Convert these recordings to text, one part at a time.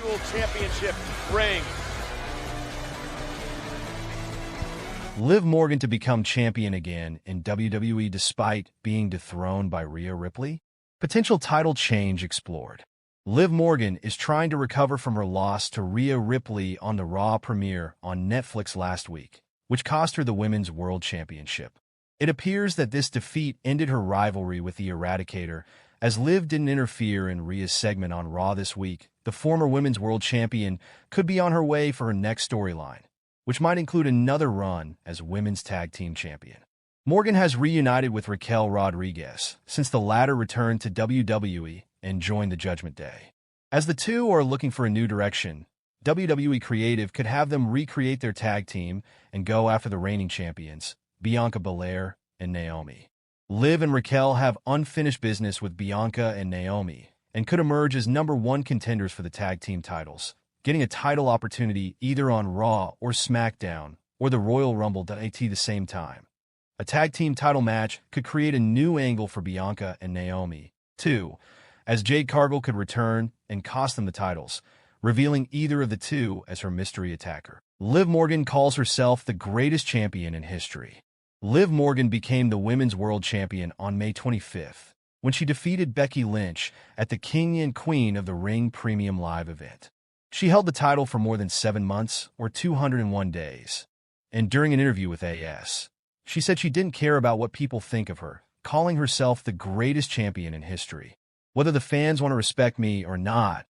Dual Championship ring. Liv Morgan to become champion again in WWE despite being dethroned by Rhea Ripley? Potential title change explored. Liv Morgan is trying to recover from her loss to Rhea Ripley on the Raw premiere on Netflix last week, which cost her the Women's World Championship. It appears that this defeat ended her rivalry with the Eradicator, as Liv didn't interfere in Rhea's segment on Raw this week. The former Women's World Champion could be on her way for her next storyline, which might include another run as Women's Tag Team Champion. Morgan has reunited with Raquel Rodriguez since the latter returned to WWE and joined the Judgment Day. As the two are looking for a new direction, WWE Creative could have them recreate their tag team and go after the reigning champions, Bianca Belair and Naomi. Liv and Raquel have unfinished business with Bianca and Naomi and could emerge as #1 contenders for the tag team titles, getting a title opportunity either on Raw or SmackDown or the Royal Rumble at the same time. A tag team title match could create a new angle for Bianca and Naomi, too, as Jade Cargill could return and cost them the titles, revealing either of the two as her mystery attacker. Liv Morgan calls herself the greatest champion in history. Liv Morgan became the Women's World Champion on May 25th, when she defeated Becky Lynch at the King and Queen of the Ring Premium Live event. She held the title for more than 7 months, or 201 days. And during an interview with AS, she said she didn't care about what people think of her, calling herself the greatest champion in history. Whether the fans want to respect me or not,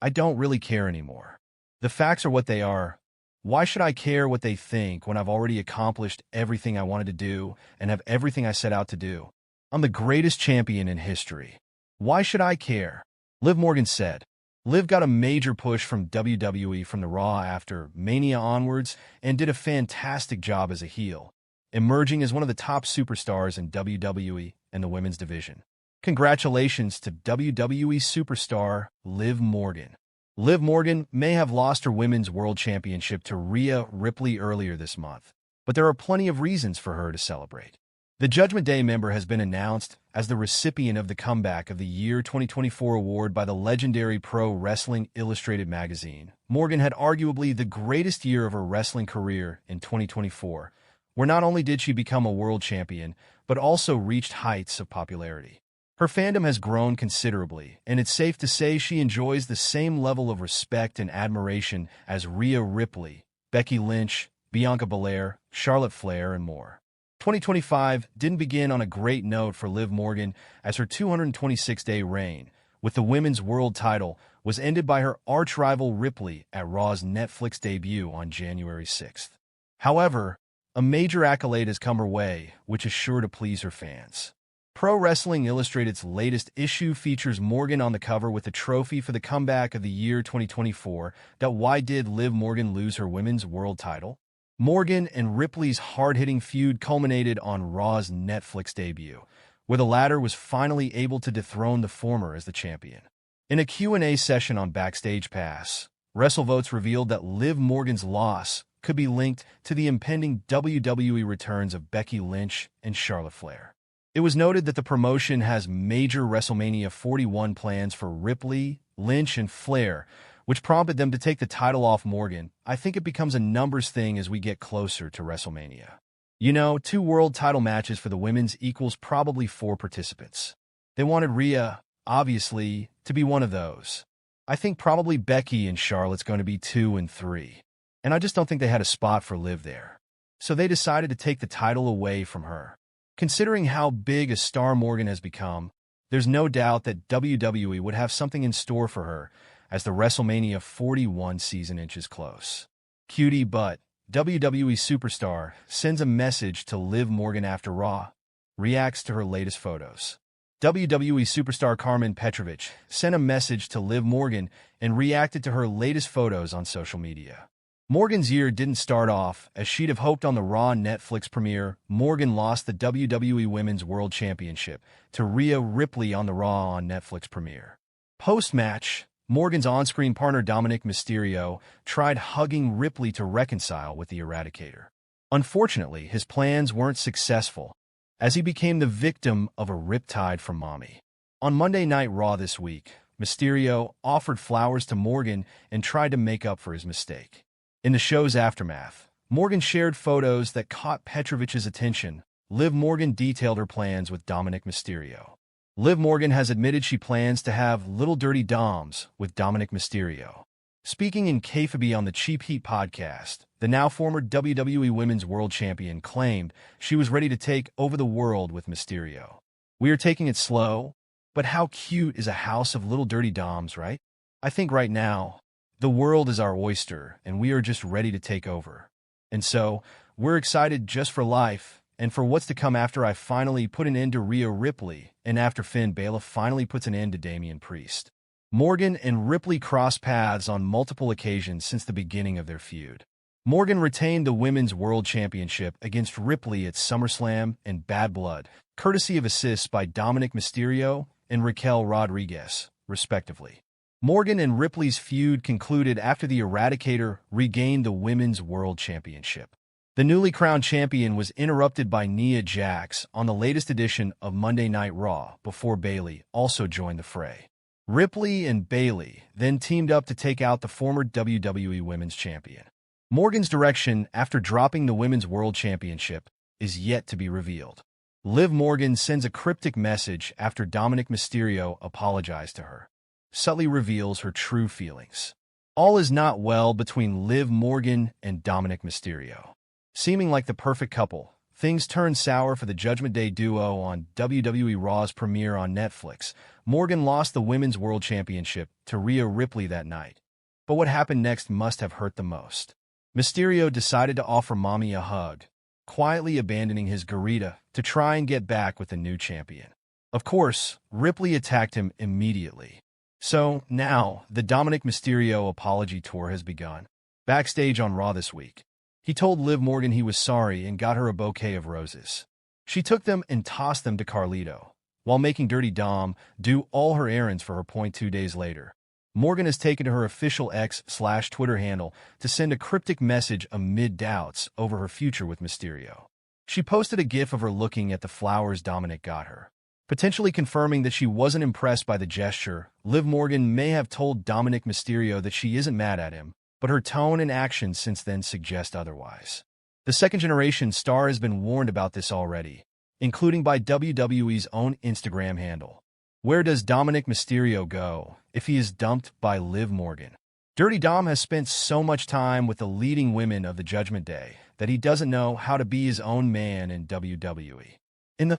I don't really care anymore. The facts are what they are. Why should I care what they think when I've already accomplished everything I wanted to do and have everything I set out to do? I'm the greatest champion in history. Why should I care? Liv Morgan said. Liv got a major push from WWE from the Raw after Mania onwards and did a fantastic job as a heel, emerging as one of the top superstars in WWE and the women's division. Congratulations to WWE superstar Liv Morgan. Liv Morgan may have lost her Women's World Championship to Rhea Ripley earlier this month, but there are plenty of reasons for her to celebrate. The Judgment Day member has been announced as the recipient of the Comeback of the Year 2024 award by the legendary Pro Wrestling Illustrated magazine. Morgan had arguably the greatest year of her wrestling career in 2024, where not only did she become a world champion, but also reached heights of popularity. Her fandom has grown considerably, and it's safe to say she enjoys the same level of respect and admiration as Rhea Ripley, Becky Lynch, Bianca Belair, Charlotte Flair, and more. 2025 didn't begin on a great note for Liv Morgan, as her 226-day reign with the Women's World title was ended by her arch-rival Ripley at Raw's Netflix debut on January 6th. However, a major accolade has come her way, which is sure to please her fans. Pro Wrestling Illustrated's latest issue features Morgan on the cover with a trophy for the Comeback of the Year 2024. Why did Liv Morgan lose her Women's World title? Morgan and Ripley's hard-hitting feud culminated on Raw's Netflix debut, where the latter was finally able to dethrone the former as the champion. In a Q&A session on Backstage Pass, WrestleVotes revealed that Liv Morgan's loss could be linked to the impending WWE returns of Becky Lynch and Charlotte Flair. It was noted that the promotion has major WrestleMania 41 plans for Ripley, Lynch, and Flair, which prompted them to take the title off Morgan. I think it becomes a numbers thing as we get closer to WrestleMania. 2 world title matches for the women's equals probably 4 participants. They wanted Rhea, obviously, to be one of those. I think probably Becky and Charlotte's going to be 2 and 3. And I just don't think they had a spot for Liv there. So they decided to take the title away from her. Considering how big a star Morgan has become, there's no doubt that WWE would have something in store for her as the WrestleMania 41 season inches close. Cutie but WWE superstar sends a message to Liv Morgan after Raw, reacts to her latest photos. WWE superstar Carmen Petrovich sent a message to Liv Morgan and reacted to her latest photos on social media. Morgan's year didn't start off as she'd have hoped on the Raw Netflix premiere. Morgan lost the WWE Women's World Championship to Rhea Ripley on the Raw on Netflix premiere. Post-match, Morgan's on-screen partner Dominic Mysterio tried hugging Ripley to reconcile with the Eradicator. Unfortunately, his plans weren't successful, as he became the victim of a riptide from Mommy. On Monday Night Raw this week, Mysterio offered flowers to Morgan and tried to make up for his mistake. In the show's aftermath, Morgan shared photos that caught Petrovic's attention. Liv Morgan detailed her plans with Dominic Mysterio. Liv Morgan has admitted she plans to have Little Dirty Doms with Dominic Mysterio. Speaking in Kayfabe on the Cheap Heat podcast, the now former WWE Women's World Champion claimed she was ready to take over the world with Mysterio. "We are taking it slow, but how cute is a house of little dirty doms, right? I think right now, the world is our oyster, and we are just ready to take over. And so, we're excited just for life, and for what's to come after I finally put an end to Rhea Ripley, and after Finn Balor finally puts an end to Damian Priest." Morgan and Ripley crossed paths on multiple occasions since the beginning of their feud. Morgan retained the Women's World Championship against Ripley at SummerSlam and Bad Blood, courtesy of assists by Dominic Mysterio and Raquel Rodriguez, respectively. Morgan and Ripley's feud concluded after the Eradicator regained the Women's World Championship. The newly crowned champion was interrupted by Nia Jax on the latest edition of Monday Night Raw before Bayley also joined the fray. Ripley and Bayley then teamed up to take out the former WWE Women's Champion. Morgan's direction after dropping the Women's World Championship is yet to be revealed. Liv Morgan sends a cryptic message after Dominic Mysterio apologized to her. Subtly reveals her true feelings. All is not well between Liv Morgan and Dominic Mysterio. Seeming like the perfect couple, things turned sour for the Judgment Day duo on WWE Raw's premiere on Netflix. Morgan lost the Women's World Championship to Rhea Ripley that night. But what happened next must have hurt the most. Mysterio decided to offer Mommy a hug, quietly abandoning his Garita to try and get back with the new champion. Of course, Ripley attacked him immediately. So, now, the Dominic Mysterio apology tour has begun. Backstage on Raw this week, he told Liv Morgan he was sorry and got her a bouquet of roses. She took them and tossed them to Carlito, while making Dirty Dom do all her errands for her. 2 days later, Morgan has taken to her official X/Twitter handle to send a cryptic message amid doubts over her future with Mysterio. She posted a gif of her looking at the flowers Dominic got her, potentially confirming that she wasn't impressed by the gesture. Liv Morgan may have told Dominic Mysterio that she isn't mad at him, but her tone and actions since then suggest otherwise. The second-generation star has been warned about this already, including by WWE's own Instagram handle. Where does Dominic Mysterio go if he is dumped by Liv Morgan? Dirty Dom has spent so much time with the leading women of the Judgment Day that he doesn't know how to be his own man in WWE. In the